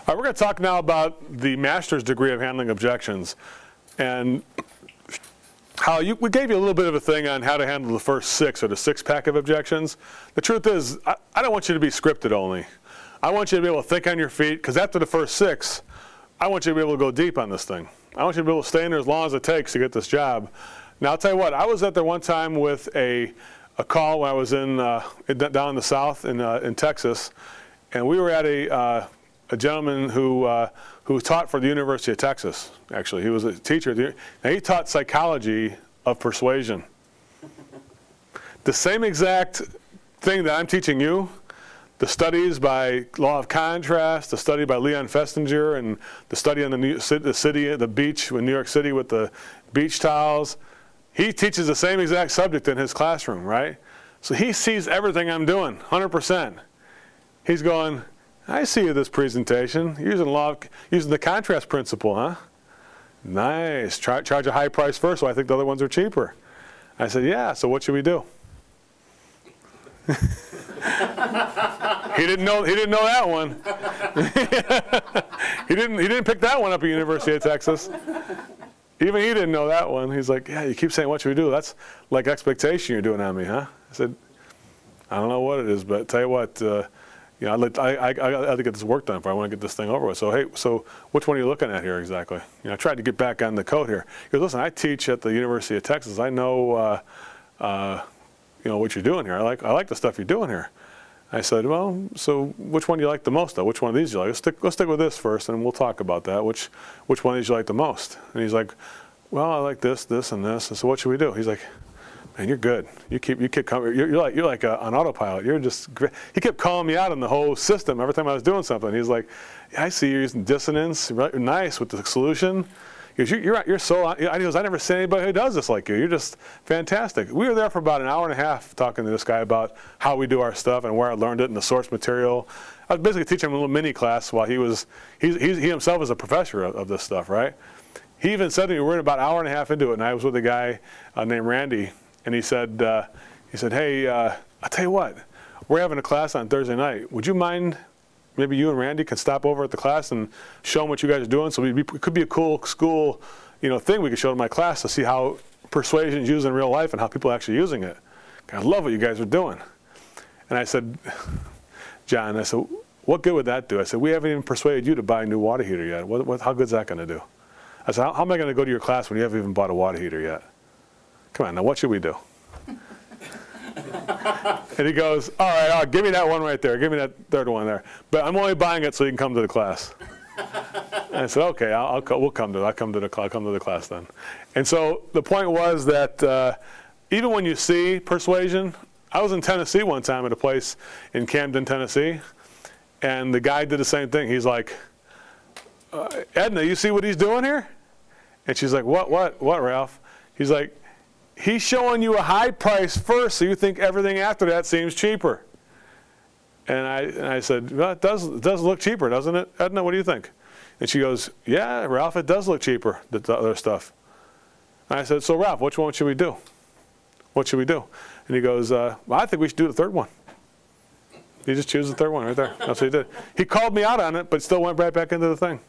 All right, we're going to talk now about the master's degree of handling objections, and how we gave you a little bit of a thing on how to handle the first 6 or the 6-pack of objections. The truth is, I don't want you to be scripted only. I want you to be able to think on your feet, because after the first 6, I want you to be able to go deep on this thing. I want you to be able to stay in there as long as it takes to get this job. Now, I'll tell you what, I was out there one time with a call when I was down in the South in Texas, and we were at a gentleman who taught for the University of Texas, actually. He was a teacher. And he taught psychology of persuasion. The same exact thing that I'm teaching you, the studies by Law of Contrast, the study by Leon Festinger, and the study on the beach in New York City with the beach towels. He teaches the same exact subject in his classroom, right? So he sees everything I'm doing, 100%. He's going, I see you this presentation. You're using the contrast principle, huh? Nice. Charge a high price first, so I think the other ones are cheaper. I said, yeah, so what should we do? He didn't know that one. he didn't pick that one up at University of Texas. Even he didn't know that one. He's like, yeah, you keep saying what should we do? That's like expectation you're doing on me, huh? I said, I don't know what it is, but tell you what, you know, I got to get this work done if I want to get this thing over with. So hey, so which one are you looking at here exactly? You know, I tried to get back on the code here. He goes, listen, I teach at the University of Texas. I know, you know, what you're doing here. I like the stuff you're doing here. I said, well, so which one do you like the most, though? Which one of these do you like? Let's stick with this first, and we'll talk about that. Which one of these you like the most? And he's like, well, I like this, this, and this. And so what should we do? He's like, man, you're good. You keep coming. You're like an autopilot. You're just great. He kept calling me out on the whole system every time I was doing something. He's like, yeah, I see you're using dissonance. Right, nice with the solution. He goes, you're so. I never see anybody who does this like you. You're just fantastic. We were there for about an hour and a half talking to this guy about how we do our stuff and where I learned it and the source material. I was basically teaching him a little mini class while he himself is a professor of this stuff, right? He even said to me, we're about an hour and a half into it, and I was with a guy named Randy, and he said, hey, I'll tell you what, we're having a class on Thursday night. Would you mind? Maybe you and Randy can stop over at the class and show them what you guys are doing. So it could be a cool school, you know, thing we could show to my class to see how persuasion is used in real life and how people are actually using it. I love what you guys are doing. And I said, John, I said, what good would that do? I said, we haven't even persuaded you to buy a new water heater yet. How good is that going to do? I said, how am I going to go to your class when you haven't even bought a water heater yet? Come on, now what should we do? And he goes, all right, give me that one right there. Give me that third one there. But I'm only buying it so you can come to the class. And I said, okay, I'll come to the class then. And so the point was that even when you see persuasion, I was in Tennessee one time at a place in Camden, Tennessee, and the guy did the same thing. He's like, Edna, you see what he's doing here? And she's like, what, Ralph? He's like, he's showing you a high price first, so you think everything after that seems cheaper. And I said, well, it does look cheaper, doesn't it, Edna? What do you think? And she goes, yeah, Ralph, it does look cheaper, the other stuff. And I said, so Ralph, which one should we do? What should we do? And he goes, well, I think we should do the third one. He just chose the third one right there. That's what he did. He called me out on it, but still went right back into the thing.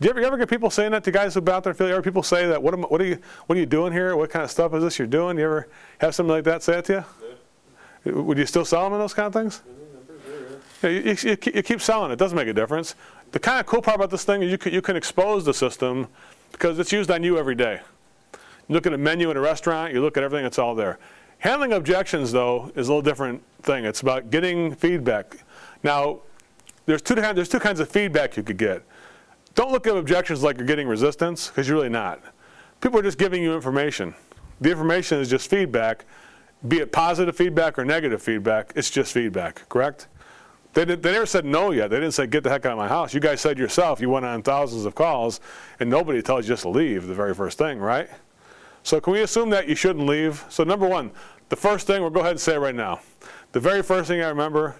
Do you ever get people saying that to guys who've been out there? You ever people say that? What are you doing here? What kind of stuff is this you're doing? You ever have something like that say it to you? Yeah. Would you still sell them in those kind of things? Yeah, you keep selling it. It doesn't make a difference. The kind of cool part about this thing is you can expose the system because it's used on you every day. You look at a menu in a restaurant. You look at everything. It's all there. Handling objections, though, is a little different thing. It's about getting feedback. Now, there's two kinds of feedback you could get. Don't look at objections like you're getting resistance, because you're really not. People are just giving you information. The information is just feedback, be it positive feedback or negative feedback. It's just feedback, correct? They never said no yet. They didn't say, get the heck out of my house. You guys said yourself, you went on thousands of calls, and nobody tells you just to leave the very first thing, right? So can we assume that you shouldn't leave? So number one, the first thing, we'll go ahead and say it right now. The very first thing I remember,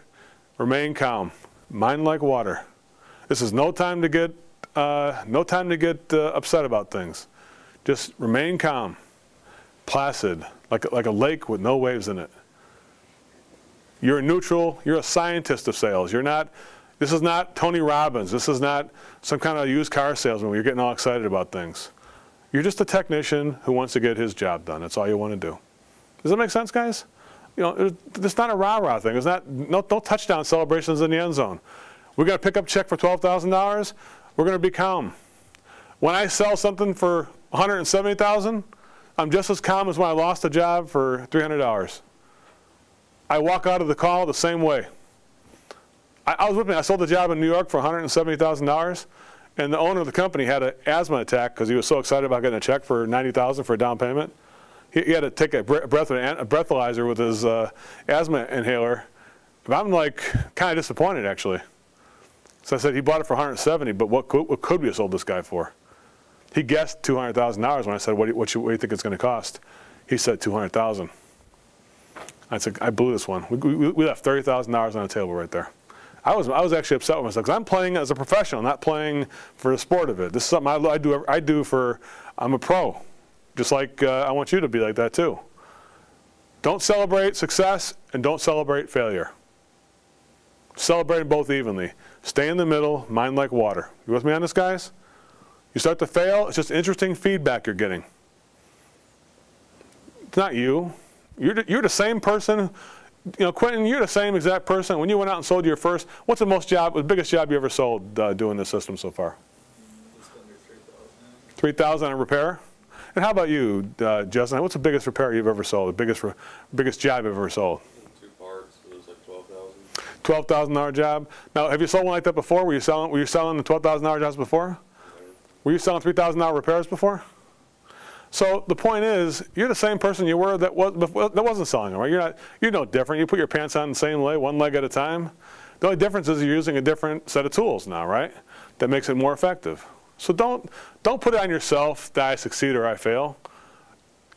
remain calm. Mind like water. This is no time to get upset about things. Just remain calm, placid, like a lake with no waves in it. You're neutral. You're a scientist of sales. You're not This is not Tony Robbins. This is not some kind of used car salesman where you're getting all excited about things. You're just a technician who wants to get his job done. That's all you want to do. Does that make sense, guys? You know, it's not a rah-rah thing. It's not no touchdown celebrations in the end zone. We're going to pick up a check for $12,000. We're going to be calm. When I sell something for $170,000, I'm just as calm as when I lost a job for $300. I walk out of the call the same way. I was with me. I sold a job in New York for $170,000, and the owner of the company had an asthma attack because he was so excited about getting a check for $90,000 for a down payment. He had to take a breathalyzer with his asthma inhaler. But I'm like kind of disappointed, actually. So I said he bought it for $170,000, but what could we have sold this guy for? He guessed $200,000 when I said, what do you think it's going to cost? He said $200,000. I said, I blew this one. We left $30,000 on the table right there. I was actually upset with myself because I'm playing as a professional, not playing for the sport of it. This is something I'm a pro. Just like I want you to be like that too. Don't celebrate success and don't celebrate failure. Celebrate them both evenly. Stay in the middle, mind like water. You with me on this, guys? You start to fail, it's just interesting feedback you're getting. It's not you. You're the same person. You know, Quentin, you're the same exact person. When you went out and sold your first, what's the biggest job you ever sold doing this system so far? Just under 3,000. 3,000 on repair? And how about you, Justin? What's the biggest repair you've ever sold? The biggest job you've ever sold? 2 parts. It was like $12,000. $12,000 job. Now, have you sold one like that before? Were you selling the $12,000 jobs before? Were you selling $3,000 repairs before? So the point is, you're the same person you were that wasn't selling them, right? You're no different. You put your pants on the same way, one leg at a time. The only difference is you're using a different set of tools now, right? That makes it more effective. So don't put it on yourself that I succeed or I fail.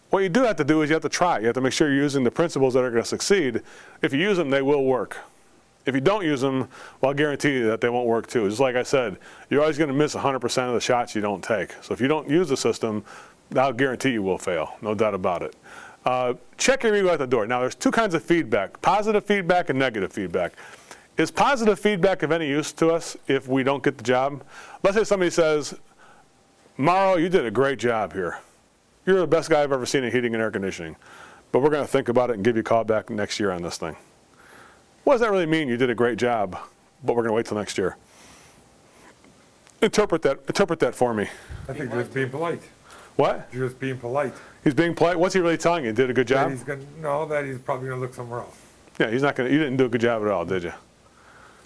What you do have to do is you have to try. You have to make sure you're using the principles that are going to succeed. If you use them, they will work. If you don't use them, well, I'll guarantee you that they won't work too. Just like I said, you're always going to miss 100% of the shots you don't take. So if you don't use the system, I'll guarantee you will fail, no doubt about it. Check your ego at the door. Now, there's two kinds of feedback, positive feedback and negative feedback. Is positive feedback of any use to us if we don't get the job? Let's say somebody says, Mauro, you did a great job here. You're the best guy I've ever seen in heating and air conditioning. But we're going to think about it and give you a call back next year on this thing. What does that really mean? You did a great job, but we're going to wait till next year. Interpret that for me. I think you're just being polite. What? You're just being polite. He's being polite? What's he really telling you? Did a good job? That he's probably going to look somewhere else. Yeah, he's not going to, you didn't do a good job at all, did you?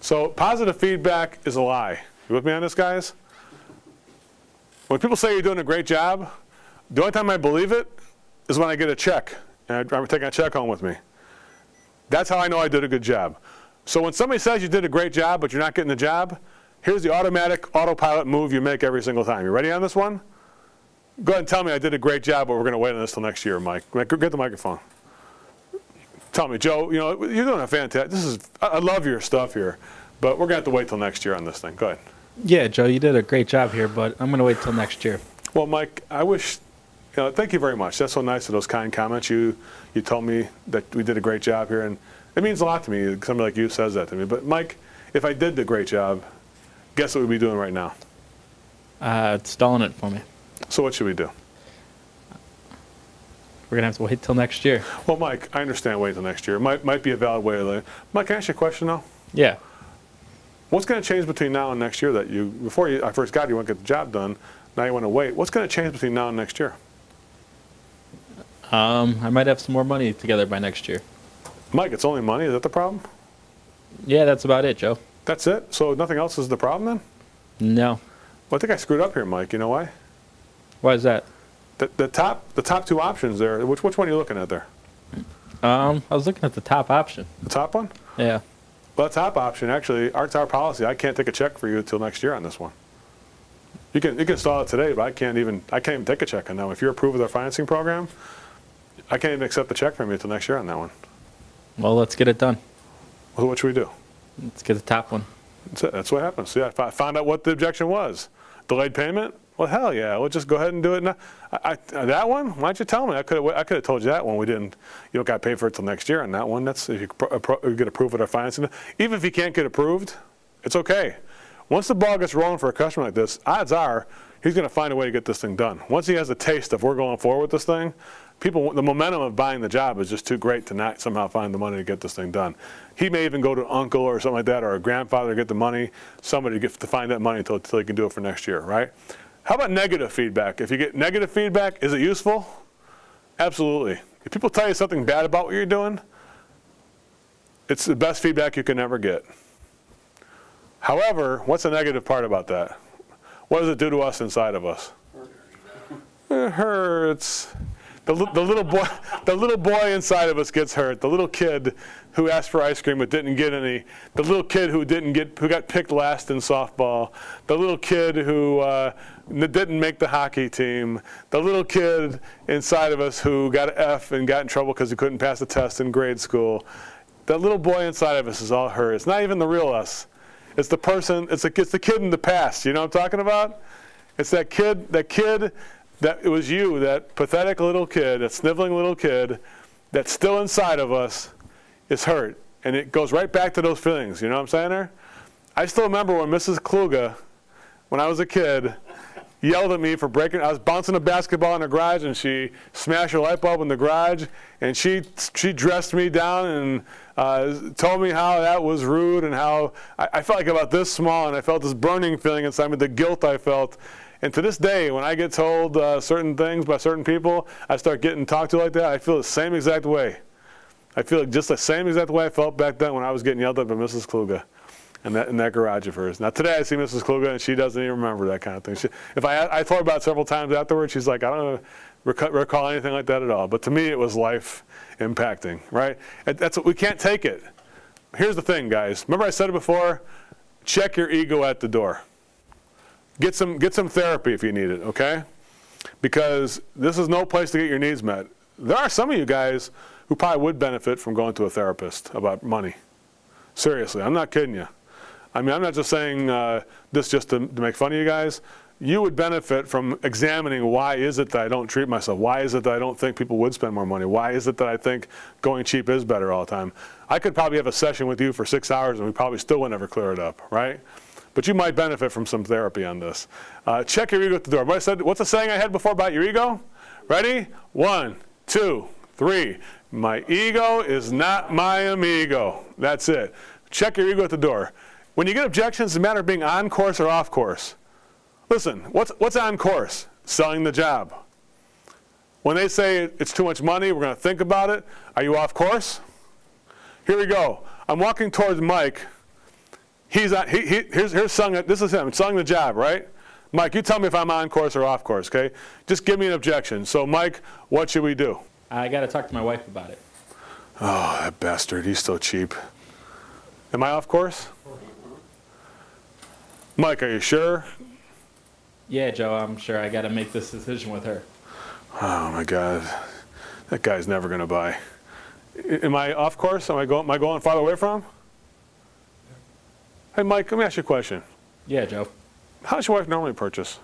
So positive feedback is a lie. You with me on this, guys? When people say you're doing a great job, the only time I believe it is when I get a check, and I'm taking a check home with me. That's how I know I did a good job. So when somebody says you did a great job, but you're not getting the job, here's the automatic autopilot move you make every single time. You ready on this one? Go ahead and tell me I did a great job, but we're going to wait on this till next year, Mike. Get the microphone. Tell me, Joe, you know, you're doing a fantastic, I love your stuff here, but we're going to have to wait till next year on this thing. Go ahead. Yeah, Joe, you did a great job here, but I'm going to wait till next year. Well, Mike, I wish, thank you very much. That's so nice of those kind comments. You told me that we did a great job here, and it means a lot to me. Somebody like you says that to me. But Mike, if I did the great job, guess what we'd be doing right now? Stalling it for me. So what should we do? We're going to have to wait till next year. Well, Mike, I understand wait till next year. Might be a valid way to live. Mike, can I ask you a question now? Yeah. What's going to change between now and next year that before I first got you, want to get the job done, now you want to wait. What's going to change between now and next year? I might have some more money together by next year. Mike, it's only money. Is that the problem? Yeah, that's about it, Joe. That's it? So nothing else is the problem then? No. Well, I think I screwed up here, Mike. You know why? Why is that? The top two options there, which one are you looking at there? I was looking at the top option. The top one? Yeah. Well, the top option, actually, it's our policy. I can't take a check for you until next year on this one. You can install it today, but I can't even take a check on that one. If you're approved with our financing program, I can't even accept the check from you until next year on that one. Well, let's get it done. Well, what should we do? Let's get the top one. That's it. That's what happens. See, I found out what the objection was. Delayed payment? Well, hell yeah. We'll just go ahead and do it now. That one? Why don't you tell me? I could have told you that one. You don't got paid for it till next year on that one. That's if you get approved with our financing. Even if you can't get approved, It's okay. Once the ball gets rolling for a customer like this, odds are he's going to find a way to get this thing done. Once he has a taste of we're going forward with this thing, the momentum of buying the job is just too great to not somehow find the money to get this thing done. He may even go to an uncle or something like that, or a grandfather to get the money, somebody to find that money until he can do it for next year, right? How about negative feedback? If you get negative feedback, is it useful? Absolutely. If people tell you something bad about what you're doing, it's the best feedback you can ever get. However, what's the negative part about that? What does it do to us inside of us? It hurts. The little boy inside of us gets hurt. The little kid who asked for ice cream but didn't get any. The little kid who got picked last in softball. The little kid who didn't make the hockey team. The little kid inside of us who got an F and got in trouble because he couldn't pass a test in grade school. That little boy inside of us is all hurt. It's not even the real us. It's the person. It's the kid in the past. You know what I'm talking about? It's that kid. That it was you, that pathetic little kid, that sniveling little kid, that's still inside of us, is hurt. And it goes right back to those feelings. You know what I'm saying there? I still remember when Mrs. Kluge, when I was a kid, yelled at me for breaking. I was bouncing a basketball in the garage, and she smashed her light bulb in the garage, and she dressed me down and told me how that was rude and how I felt like about this small, and I felt this burning feeling inside me, the guilt I felt. And to this day, when I get told certain things by certain people, I start getting talked to like that, I feel the same exact way. I feel just the same exact way I felt back then when I was getting yelled at by Mrs. Kluge in that garage of hers. Now today I see Mrs. Kluge and she doesn't even remember that kind of thing. I told her about it several times afterwards. She's like, I don't recall anything like that at all. But to me, it was life impacting, right? That's what we can't take it. Here's the thing, guys. Remember I said it before? Check your ego at the door. Get some therapy if you need it, okay? Because this is no place to get your needs met. There are some of you guys who probably would benefit from going to a therapist about money. Seriously, I'm not kidding you. I mean, I'm not just saying this just to make fun of you guys. You would benefit from examining why is it that I don't treat myself? Why is it that I don't think people would spend more money? Why is it that I think going cheap is better all the time? I could probably have a session with you for 6 hours and we probably still would never clear it up, right? But you might benefit from some therapy on this. Check your ego at the door. What's the saying I had before about your ego? Ready? 1, 2, 3. My ego is not my amigo. That's it. Check your ego at the door. When you get objections, it's a matter of being on course or off course. Listen, what's on course? Selling the job. When they say it's too much money, we're going to think about it. Are you off course? Here we go. I'm walking towards Mike. Here's selling. This is him selling the job, right? Mike, you tell me if I'm on course or off course, okay? Just give me an objection. So, Mike, what should we do? I got to talk to my wife about it. Oh, that bastard. He's so cheap. Am I off course? Mike, are you sure? Yeah, Joe, I'm sure. I got to make this decision with her. Oh, my God. That guy's never going to buy. Am I off course? Am I going farther away from him? Hey, Mike, let me ask you a question. Yeah, Joe. How does your wife normally purchase?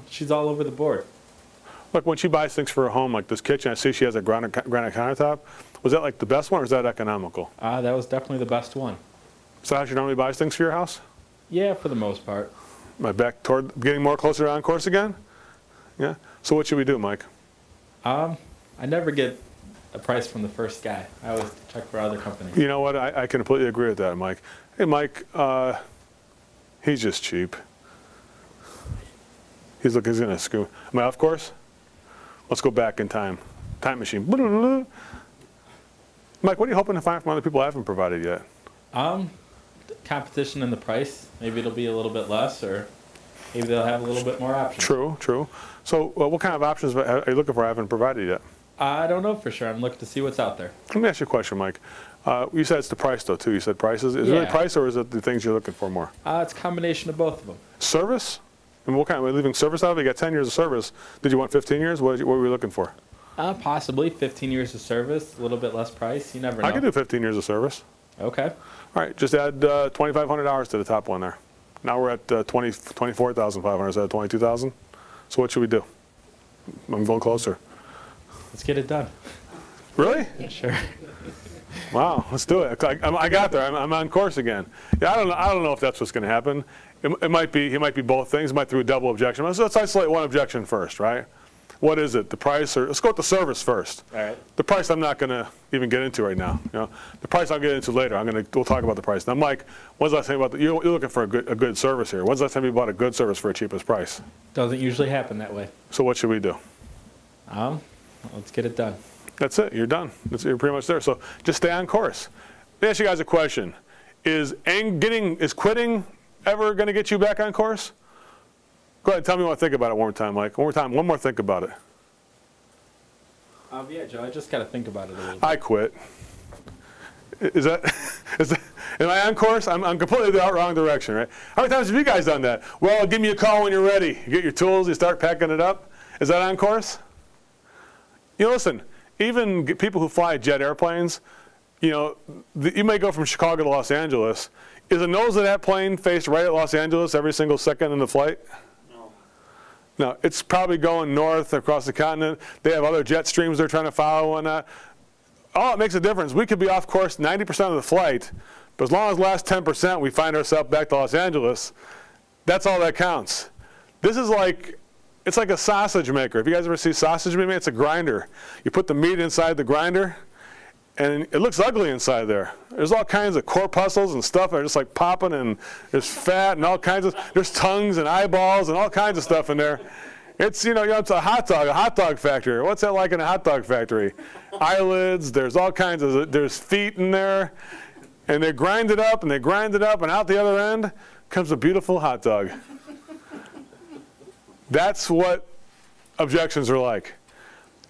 She's all over the board. Look, when she buys things for her home, like this kitchen, I see she has a granite countertop. Was that like the best one, or is that economical? That was definitely the best one. So how she normally buys things for your house? Yeah, for the most part. Am I back toward getting more closer on course again? Yeah? So what should we do, Mike? I never get a price from the first guy. I always check for other companies. You know what? I can completely agree with that, Mike. Hey, Mike, he's just cheap. He's going to screw. Am I off course? Let's go back in time. Time machine. Mike, what are you hoping to find from other people I haven't provided yet? Competition in the price. Maybe it'll be a little bit less, or maybe they'll have a little bit more options. True, true. So what kind of options are you looking for I haven't provided yet? I don't know for sure. I'm looking to see what's out there. Let me ask you a question, Mike. You said it's the price, though, too. You said prices. Is it really price, or is it the things you're looking for more? It's a combination of both of them. Service? And what kind? Are we leaving service out of it? You got 10 years of service. Did you want 15 years? What were we looking for? Possibly 15 years of service, a little bit less price. You never know. I can do 15 years of service. Okay. All right, just add $2,500 to the top one there. Now we're at $24,500 instead of $22,000. So what should we do? I'm going closer. Let's get it done. Really? Sure. Wow, let's do it. I got there. I'm on course again. Yeah, I don't know if that's what's going to happen. It might be. He might be both things. It might do a double objection. Let's isolate one objection first, right? What is it? The price, or let's go with the service first. All right. The price I'm not going to even get into right now. You know, the price I'll get into later. We'll talk about the price. Now, Mike, when's the last time you're looking for a good service here? When's the last time you bought a good service for a cheapest price? Doesn't usually happen that way. So what should we do? Let's get it done. That's it. You're done. You're pretty much there. So just stay on course. Let me ask you guys a question. Is quitting ever going to get you back on course? Go ahead and tell me what to think about it one more time, Mike. One more time. One more think about it. Yeah, Joe, I just got to think about it a little bit. I quit. Is that, am I on course? I'm completely the wrong direction, right? How many times have you guys done that? Well, give me a call when you're ready. You get your tools, you start packing it up. Is that on course? You know, listen, even people who fly jet airplanes, you know, you may go from Chicago to Los Angeles. Is the nose of that plane faced right at Los Angeles every single second in the flight? No, it's probably going north across the continent. They have other jet streams they're trying to follow and that. All it makes a difference. We could be off course 90% of the flight, but as long as the last 10% we find ourselves back to Los Angeles, that's all that counts. This is like, it's like a sausage maker. If you guys ever see sausage being made, it's a grinder. You put the meat inside the grinder, and it looks ugly inside there. There's all kinds of corpuscles and stuff that are just like popping, and there's fat and all kinds of, there's tongues and eyeballs and all kinds of stuff in there. It's, you know, it's a hot dog factory. What's that like in a hot dog factory? Eyelids, there's all kinds of, there's feet in there, and they grind it up, and they grind it up, and out the other end comes a beautiful hot dog. That's what objections are like.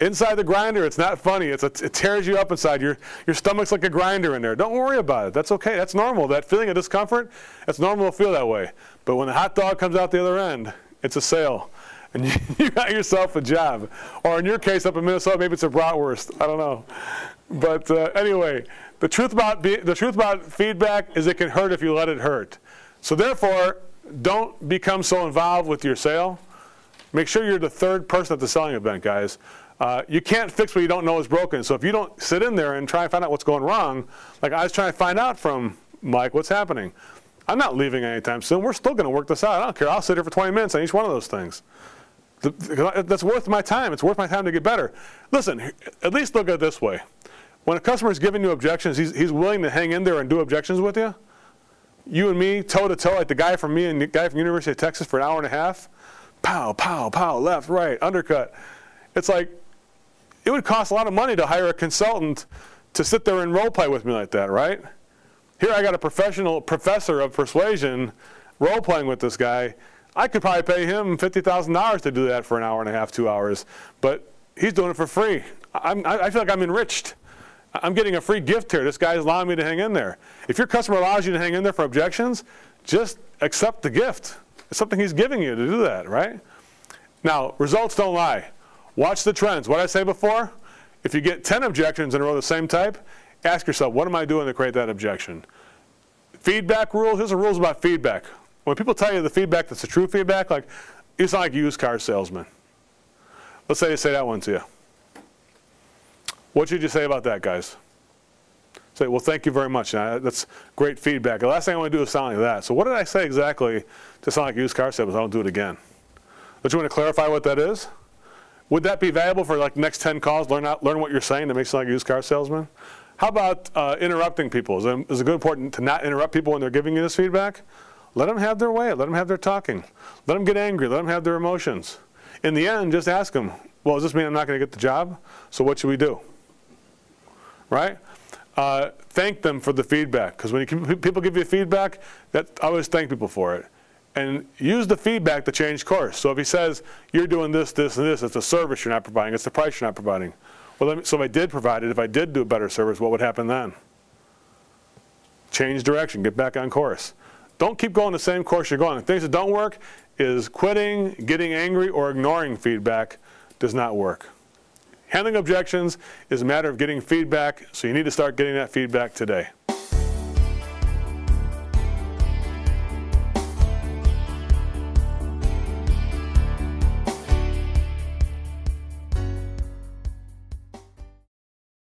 Inside the grinder, it's not funny. It tears you up inside. Your stomach's like a grinder in there. Don't worry about it. That's okay. That's normal. That feeling of discomfort, that's normal to feel that way. But when the hot dog comes out the other end, it's a sale. And you got yourself a job. Or in your case, up in Minnesota, maybe it's a bratwurst. I don't know. But anyway, the truth about feedback is it can hurt if you let it hurt. So therefore, don't become so involved with your sale. Make sure you're the third person at the selling event, guys. You can't fix what you don't know is broken. So if you don't sit in there and try and find out what's going wrong, like I was trying to find out from Mike what's happening. I'm not leaving anytime soon. We're still going to work this out. I don't care. I'll sit here for 20 minutes on each one of those things. That's worth my time. It's worth my time to get better. Listen, at least look at it this way. When a customer is giving you objections, he's willing to hang in there and do objections with you. You and me, toe to toe, like the guy from me and the guy from University of Texas for an hour and a half. Pow, pow, pow, left, right, undercut. It's like, it would cost a lot of money to hire a consultant to sit there and role play with me like that, right? Here I got a professional professor of persuasion role playing with this guy. I could probably pay him $50,000 to do that for an hour and a half, 2 hours, but he's doing it for free. I feel like I'm enriched. I'm getting a free gift here. This guy is allowing me to hang in there. If your customer allows you to hang in there for objections, just accept the gift. It's something he's giving you to do that, right? Now, results don't lie. Watch the trends. What did I say before? If you get 10 objections in a row of the same type, ask yourself, what am I doing to create that objection? Feedback rules, here's the rules about feedback. When people tell you the feedback that's the true feedback, like, you sound like a used car salesman. Let's say they say that one to you. What should you say about that, guys? Say, well, thank you very much. That's great feedback. The last thing I want to do is sound like that. So what did I say exactly to sound like a used car salesman? I don't do it again. Don't you want to clarify what that is? Would that be valuable for like the next 10 calls? Learn what you're saying to make you sound like a used car salesman? How about interrupting people? Is it good important to not interrupt people when they're giving you this feedback? Let them have their way. Let them have their talking. Let them get angry. Let them have their emotions. In the end, just ask them, well, does this mean I'm not going to get the job? So what should we do? Right? Thank them for the feedback. Because when people give you feedback, I always thank people for it. And use the feedback to change course. So if he says, you're doing this, this, and this, it's a service you're not providing, it's the price you're not providing. Well, so if I did provide it, if I did do a better service, what would happen then? Change direction, get back on course. Don't keep going the same course you're going. The things that don't work is quitting, getting angry, or ignoring feedback does not work. Handling objections is a matter of getting feedback, so you need to start getting that feedback today.